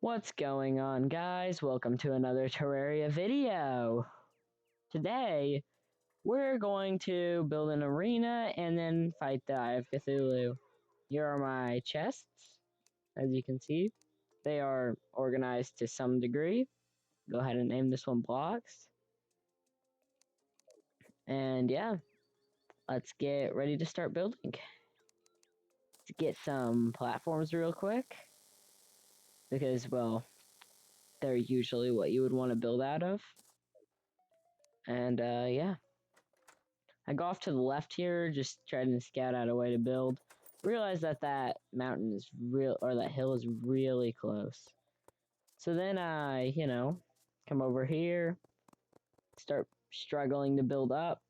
What's going on, guys? Welcome to another Terraria video. Today, we're going to build an arena and then fight the Eye of Cthulhu. Here are my chests, as you can see. They are organized to some degree. Go ahead and name this one blocks. And yeah, let's get ready to start building. Let's get some platforms real quick. Because, well, they're usually what you would want to build out of. And yeah. I go off to the left here, just trying to scout out a way to build. Realize that that mountain is that hill is really close. So then I, come over here, start struggling to build up.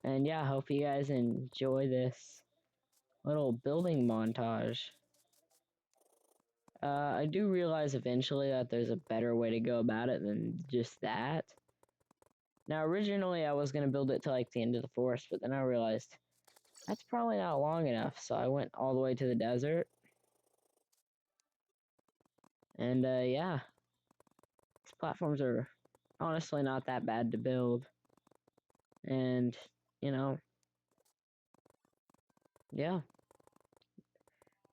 And yeah, hope you guys enjoy this little building montage. I do realize eventually that there's a better way to go about it than just that. Now, originally I was going to build it to like the end of the forest, but then I realized that's probably not long enough, so I went all the way to the desert. And yeah, these platforms are honestly not that bad to build. And, yeah.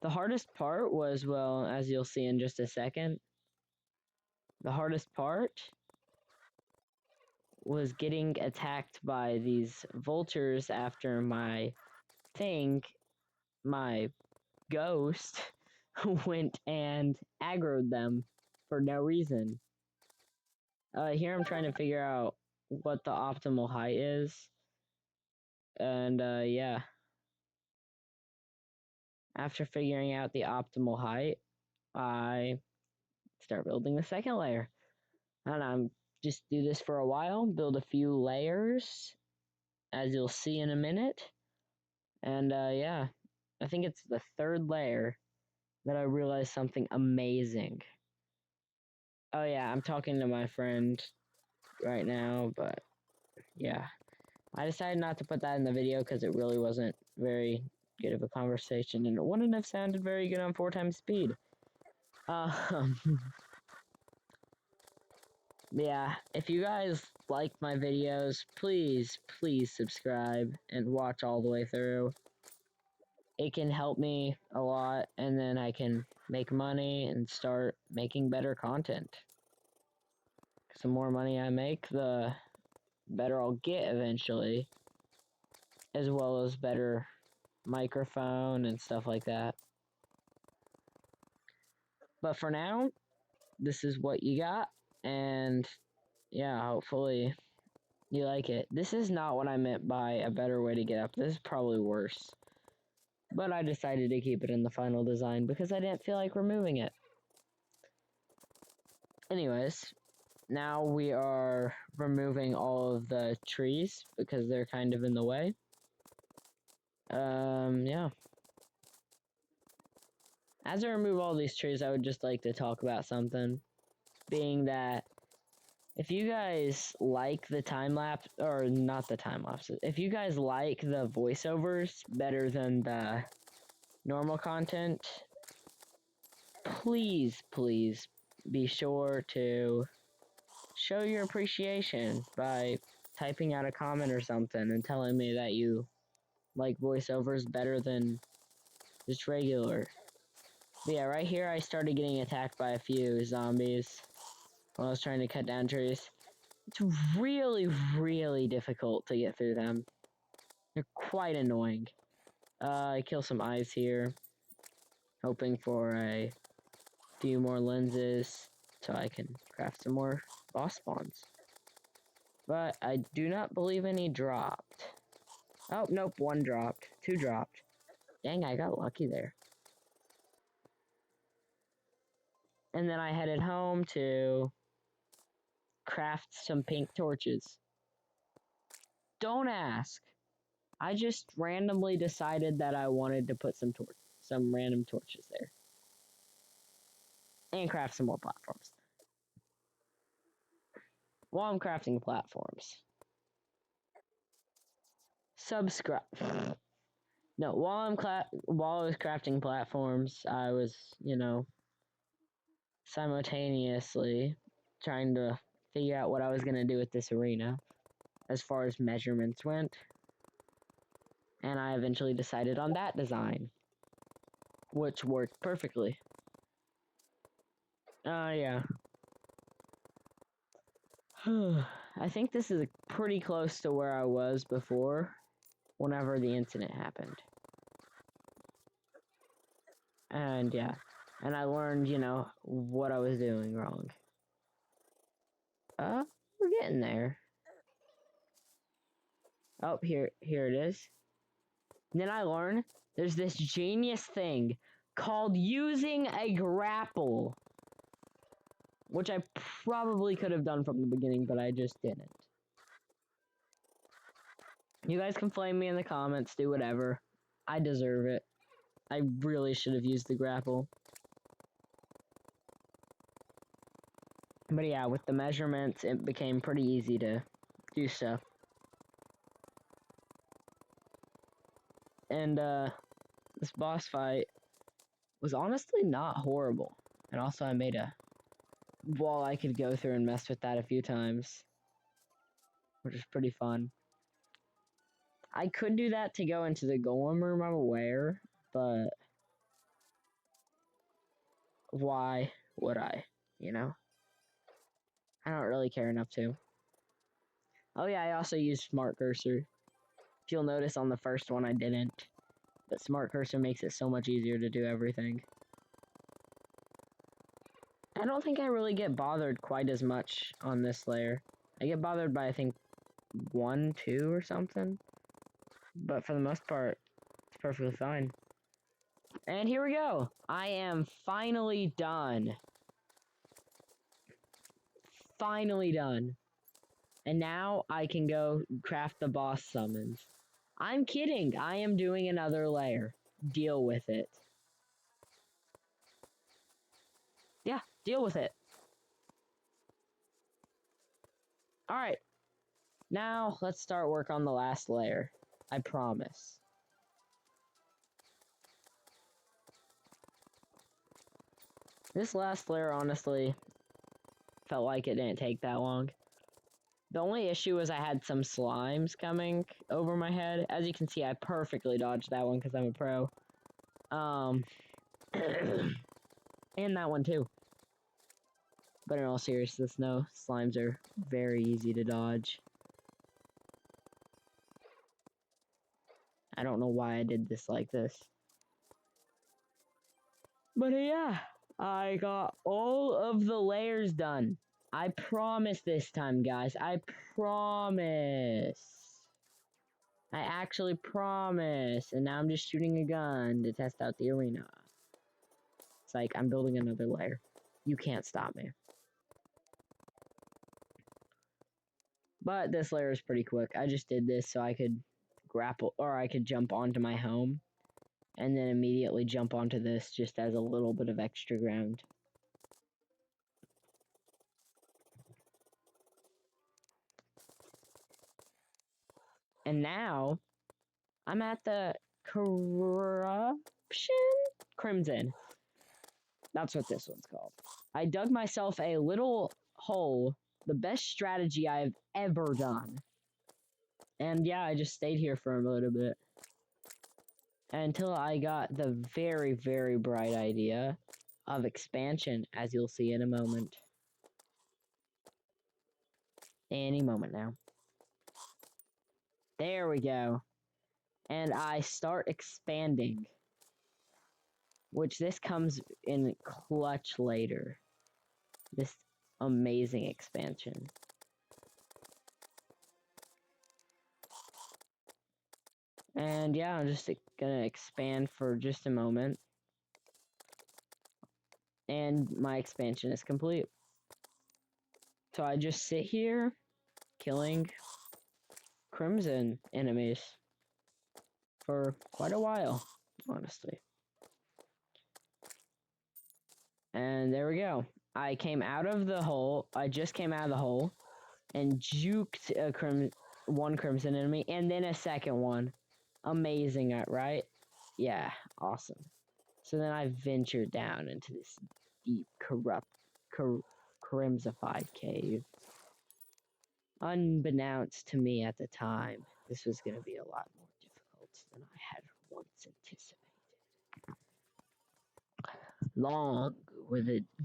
The hardest part was, well, as you'll see in just a second, the hardest part was getting attacked by these vultures after my ghost, went and aggroed them for no reason. Here I'm trying to figure out what the optimal height is. And yeah. After figuring out the optimal height, I start building the second layer. And I'm just do this for a while, build a few layers, as you'll see in a minute. And yeah, I think it's the third layer that I realized something amazing. Oh yeah, I'm talking to my friend right now, but yeah. I decided not to put that in the video because it really wasn't very good of a conversation, and it wouldn't have sounded very good on 4 times speed. Yeah, if you guys like my videos, please subscribe and watch all the way through. It can help me a lot, and then I can make money and start making better content. The more money I make, the better I'll get eventually, as well as better microphone and stuff like that. But for now, this is what you got, and yeah, hopefully you like it. This is not what I meant by a better way to get up. This is probably worse. But I decided to keep it in the final design because I didn't feel like removing it. Anyways, now we are removing all of the trees because they're kind of in the way. Yeah. As I remove all these trees, I would just like to talk about something. Being that if you guys like the time-lapse, or not the time-lapses, if you guys like the voiceovers better than the normal content, please be sure to show your appreciation by typing out a comment or something and telling me that you like voiceovers better than just regular. But yeah, right here I started getting attacked by a few zombies when I was trying to cut down trees. It's really difficult to get through them. They're quite annoying. I kill some eyes here, hoping for a few more lenses so I can craft some more boss spawns. But I do not believe any dropped. Oh, nope, 1 dropped. 2 dropped. Dang, I got lucky there. And then I headed home to craft some pink torches. Don't ask. I just randomly decided that I wanted to put some random torches there. And craft some more platforms. While I'm crafting platforms, subscribe. No, while I was crafting platforms, I was, simultaneously trying to figure out what I was going to do with this arena as far as measurements went. And I eventually decided on that design, which worked perfectly. Yeah. I think this is pretty close to where I was before, whenever the incident happened. And yeah, and I learned, what I was doing wrong. We're getting there. Oh, here it is. And then I learned there's this genius thing called using a grapple, which I probably could have done from the beginning, but I just didn't. You guys can flame me in the comments, do whatever. I deserve it. I really should have used the grapple. But yeah, with the measurements, it became pretty easy to do stuff. And, this boss fight was honestly not horrible. And also I made a wall I could go through and mess with that a few times, which is pretty fun. I could do that to go into the golem room, I'm aware, but why would I, I don't really care enough to. Oh yeah, I also used Smart Cursor. If you'll notice on the first one I didn't, but Smart Cursor makes it so much easier to do everything. I don't think I really get bothered quite as much on this layer. I get bothered by, I think, 1, 2 or something. But for the most part, it's perfectly fine. And here we go. I am finally done. Finally done. And now I can go craft the boss summons. I'm kidding. I am doing another layer. Deal with it. Yeah, deal with it. Alright. Now, let's start work on the last layer. I promise. This last layer, honestly, felt like it didn't take that long. The only issue was I had some slimes coming over my head. As you can see, I perfectly dodged that one because I'm a pro. And that one too. But in all seriousness, no, slimes are very easy to dodge. I don't know why I did this like this. But yeah, I got all of the layers done. I promise this time, guys. I promise. I actually promise. And now I'm just shooting a gun to test out the arena. It's like I'm building another layer. You can't stop me. But this layer is pretty quick. I just did this so I could grapple, or I could jump onto my home. And then immediately jump onto this just as a little bit of extra ground. And now, I'm at the Crimson. That's what this one's called. I dug myself a little hole, the best strategy I've ever done. And yeah, I just stayed here for a little bit. Until I got the very, very bright idea of expansion, as you'll see in a moment. Any moment now. There we go. And I start expanding. Which this comes in clutch later. This amazing expansion. And yeah, I'm just gonna expand for just a moment. And my expansion is complete. So I just sit here, killing Crimson enemies for quite a while, honestly. And there we go. I came out of the hole. I just came out of the hole and juked a one Crimson enemy and then a second one. Amazing, right? Yeah, awesome. So then I ventured down into this deep, corrupt crimsified cave. Unbeknownst to me at the time, this was going to be a lot more difficult than I had once anticipated.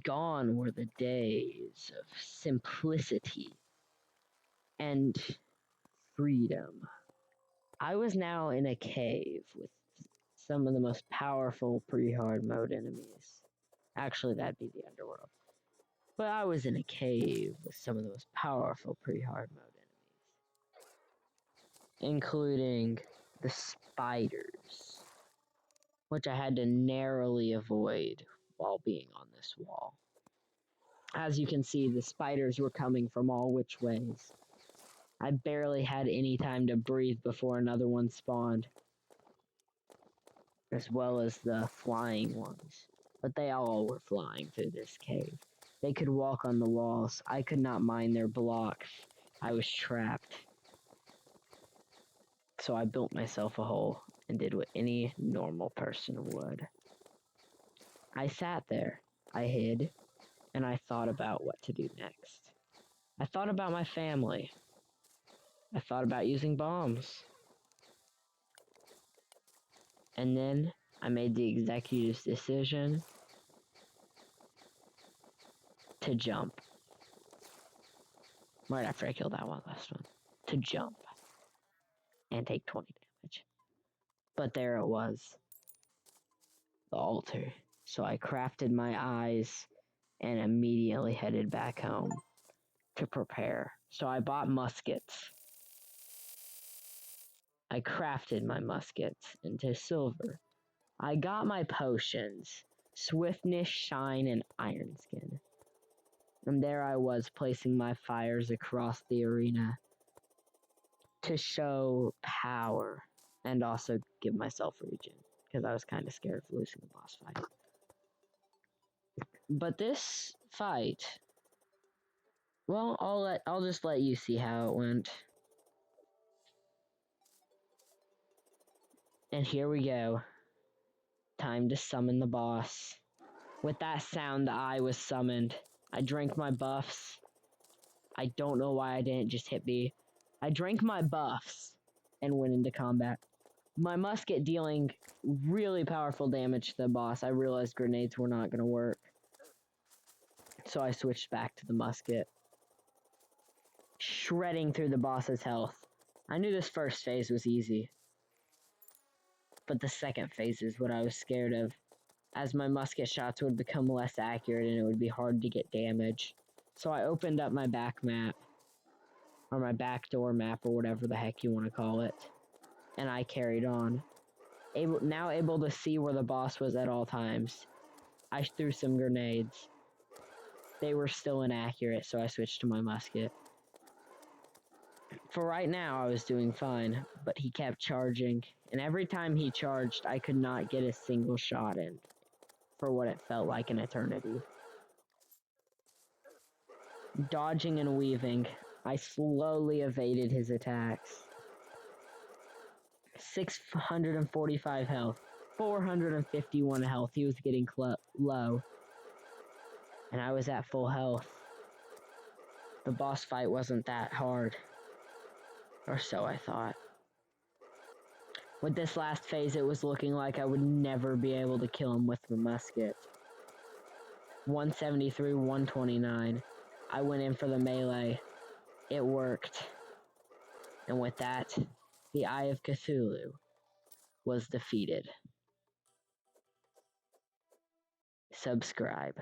Gone were the days of simplicity and freedom. I was now in a cave with some of the most powerful pre-hard mode enemies. Actually, that'd be the underworld. But I was in a cave with some of the most powerful pre-hard mode enemies, including the spiders, which I had to narrowly avoid while being on this wall. As you can see, the spiders were coming from all which ways. I barely had any time to breathe before another one spawned, as well as the flying ones. But they all were flying through this cave. They could walk on the walls. I could not mine their blocks. I was trapped. So I built myself a hole and did what any normal person would. I sat there, I hid, and I thought about what to do next. I thought about my family. I thought about using bombs. And then I made the executive's decision to jump. Right after I killed that one last one. To jump. And take 20 damage. But there it was. The altar. So I crafted my eyes and immediately headed back home to prepare. So I bought muskets. I crafted my muskets into silver. I got my potions. Swiftness, Shine, and Iron Skin. And there I was placing my fires across the arena to show power and also give myself regen because I was kind of scared of losing the boss fight. But this fight, well, I'll just let you see how it went. And here we go. Time to summon the boss. With that sound, the eye was summoned. I drank my buffs. I don't know why I didn't just hit B. I drank my buffs and went into combat. My musket dealing really powerful damage to the boss. I realized grenades were not going to work. So I switched back to the musket. Shredding through the boss's health. I knew this first phase was easy. But the second phase is what I was scared of, as my musket shots would become less accurate and it would be hard to get damage. So I opened up my back map, or my backdoor map, or whatever the heck you want to call it, and I carried on. Now able to see where the boss was at all times. I threw some grenades. They were still inaccurate, so I switched to my musket. For right now, I was doing fine, but he kept charging, and every time he charged, I could not get a single shot in, for what it felt like an eternity. Dodging and weaving, I slowly evaded his attacks. 645 health, 451 health, he was getting low, and I was at full health. The boss fight wasn't that hard, or so I thought. With this last phase, it was looking like I would never be able to kill him with the musket. 173, 129. I went in for the melee. It worked. And with that, the Eye of Cthulhu was defeated. Subscribe.